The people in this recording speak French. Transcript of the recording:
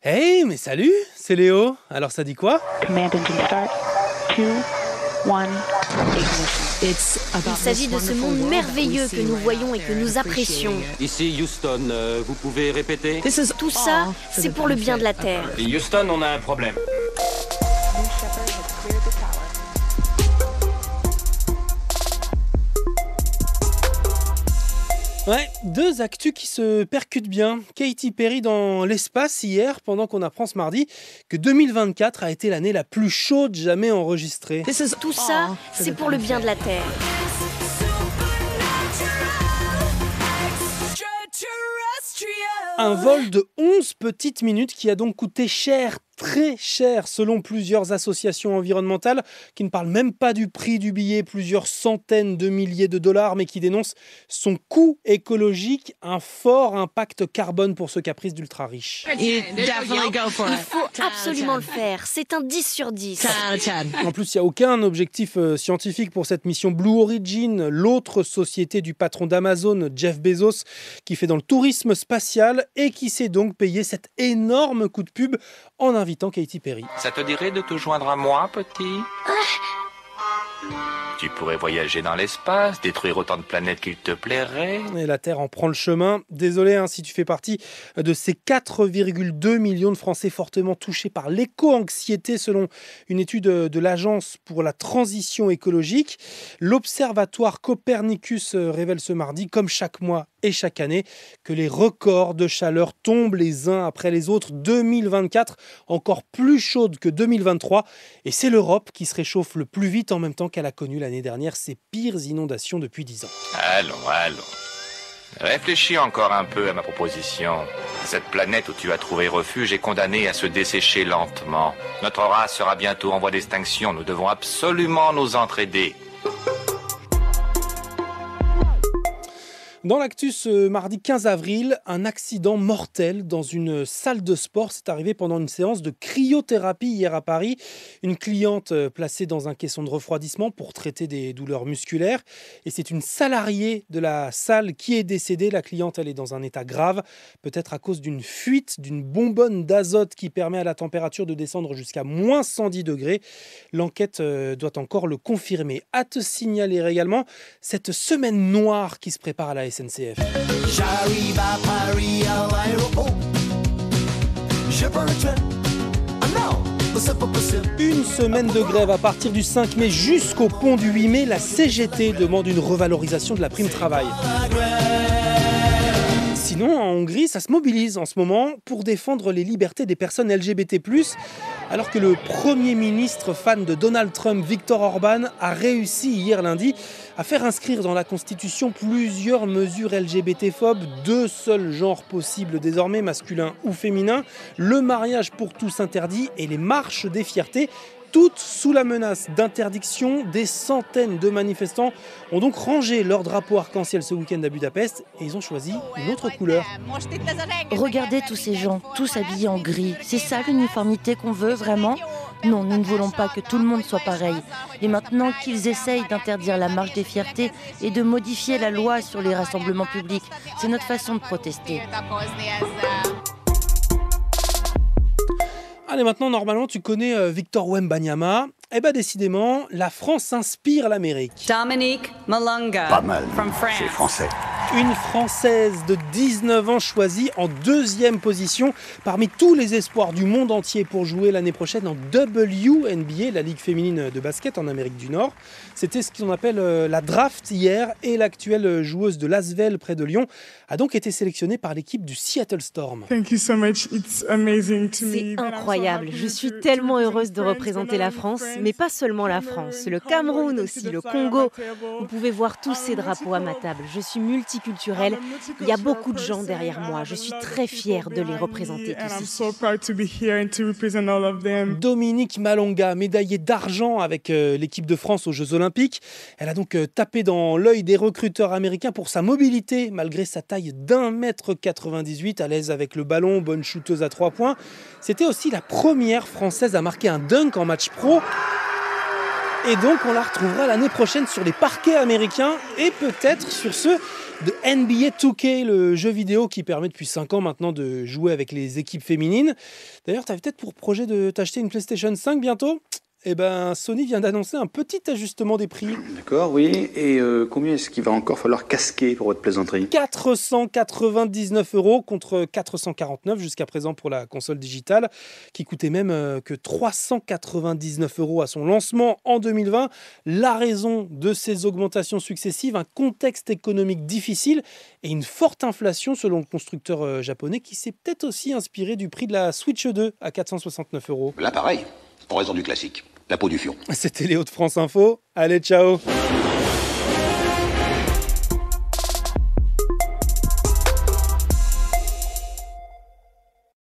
Hey, mais salut, c'est Léo. Alors ça dit quoi? Command engine start. 2, 1, ignition. Il s'agit de ce monde merveilleux que nous voyons et que nous apprécions. Ici Houston, vous pouvez répéter? Tout ça, c'est pour le bien de la Terre. Houston, on a un problème. New Shepard has cleared the tower. Ouais, deux actus qui se percutent bien. Katy Perry dans l'espace hier, pendant qu'on apprend ce mardi que 2024 a été l'année la plus chaude jamais enregistrée. Tout ça, c'est pour le bien de la Terre. Un vol de 11 petites minutes qui a donc coûté cher, très cher, selon plusieurs associations environnementales, qui ne parlent même pas du prix du billet, plusieurs centaines de milliers de dollars, mais qui dénoncent son coût écologique, un fort impact carbone pour ce caprice d'ultra riche. Il faut absolument le faire. C'est un 10 sur 10. En plus, il n'y a aucun objectif scientifique pour cette mission Blue Origin, l'autre société du patron d'Amazon, Jeff Bezos, qui fait dans le tourisme spatial et qui s'est donc payé cet énorme coup de pub en invitant Katy Perry. Ça te dirait de te joindre à moi, petit? Tu pourrais voyager dans l'espace, détruire autant de planètes qu'il te plairait. Et la Terre en prend le chemin. Désolé si tu fais partie de ces 4,2 millions de Français fortement touchés par l'éco-anxiété selon une étude de l'Agence pour la transition écologique. L'Observatoire Copernicus révèle ce mardi, comme chaque mois et chaque année, que les records de chaleur tombent les uns après les autres. 2024, encore plus chaude que 2023. Et c'est l'Europe qui se réchauffe le plus vite en même temps qu'elle a connu l'année dernière ses pires inondations depuis 10 ans. Allons. Réfléchis encore un peu à ma proposition. Cette planète où tu as trouvé refuge est condamnée à se dessécher lentement. Notre race sera bientôt en voie d'extinction. Nous devons absolument nous entraider. Dans l'actu ce mardi 15 avril, un accident mortel dans une salle de sport. C'est arrivé pendant une séance de cryothérapie hier à Paris. Une cliente placée dans un caisson de refroidissement pour traiter des douleurs musculaires. Et c'est une salariée de la salle qui est décédée. La cliente, elle est dans un état grave, peut-être à cause d'une fuite d'une bonbonne d'azote qui permet à la température de descendre jusqu'à moins 110 degrés. L'enquête doit encore le confirmer. À te signaler également cette semaine noire qui se prépare à la SNCF. J'arrive à Paris à l'aéroport. Je prends le train. Ah non, c'est pas possible. Une semaine de grève à partir du 5 mai jusqu'au pont du 8 mai. La CGT demande une revalorisation de la prime travail. Sinon, en Hongrie, ça se mobilise en ce moment pour défendre les libertés des personnes LGBT+, alors que le Premier ministre fan de Donald Trump, Viktor Orban, a réussi hier lundi à faire inscrire dans la Constitution plusieurs mesures LGBT-phobes, deux seuls genres possibles désormais, masculin ou féminin, le mariage pour tous interdit et les marches des fiertés. Toutes sous la menace d'interdiction, des centaines de manifestants ont donc rangé leur drapeau arc-en-ciel ce week-end à Budapest et ils ont choisi une autre couleur. Regardez tous ces gens, tous habillés en gris. C'est ça l'uniformité qu'on veut vraiment ? Non, nous ne voulons pas que tout le monde soit pareil. Et maintenant qu'ils essayent d'interdire la marche des fiertés et de modifier la loi sur les rassemblements publics, c'est notre façon de protester. Allez, maintenant, normalement, tu connais Victor Wembanyama. Eh bien, décidément, la France inspire l'Amérique. Dominique Malonga. Pas mal, from France. c'est français. Une Française de 19 ans choisie en deuxième position parmi tous les espoirs du monde entier pour jouer l'année prochaine en WNBA, la ligue féminine de basket en Amérique du Nord. C'était ce qu'on appelle la draft hier et l'actuelle joueuse de l'Asvel près de Lyon a donc été sélectionnée par l'équipe du Seattle Storm. C'est incroyable, je suis tellement heureuse de représenter la France, mais pas seulement la France, le Cameroun aussi, le Congo. Vous pouvez voir tous ces drapeaux à ma table, je suis multiculturelle, il y a beaucoup de gens derrière moi, je suis très fière de les représenter tous ici. Dominique Malonga, médaillée d'argent avec l'équipe de France aux Jeux Olympiques. Elle a donc tapé dans l'œil des recruteurs américains pour sa mobilité, malgré sa taille d'1,98 m, à l'aise avec le ballon, bonne shooteuse à 3 points. C'était aussi la première Française à marquer un dunk en match pro. Et donc on la retrouvera l'année prochaine sur les parquets américains et peut-être sur ceux de NBA 2K, le jeu vidéo qui permet depuis 5 ans maintenant de jouer avec les équipes féminines. D'ailleurs, tu as peut-être pour projet de t'acheter une PlayStation 5 bientôt ? Eh ben, Sony vient d'annoncer un petit ajustement des prix. D'accord, oui. Et combien est-ce qu'il va encore falloir casquer pour votre plaisanterie ? 499 € contre 449 jusqu'à présent pour la console digitale, qui coûtait même que 399 € à son lancement en 2020. La raison de ces augmentations successives, un contexte économique difficile et une forte inflation selon le constructeur japonais qui s'est peut-être aussi inspiré du prix de la Switch 2 à 469 €. Là, pareil, en raison du classique. La peau du fion. C'était Léo de France Info. Allez, ciao.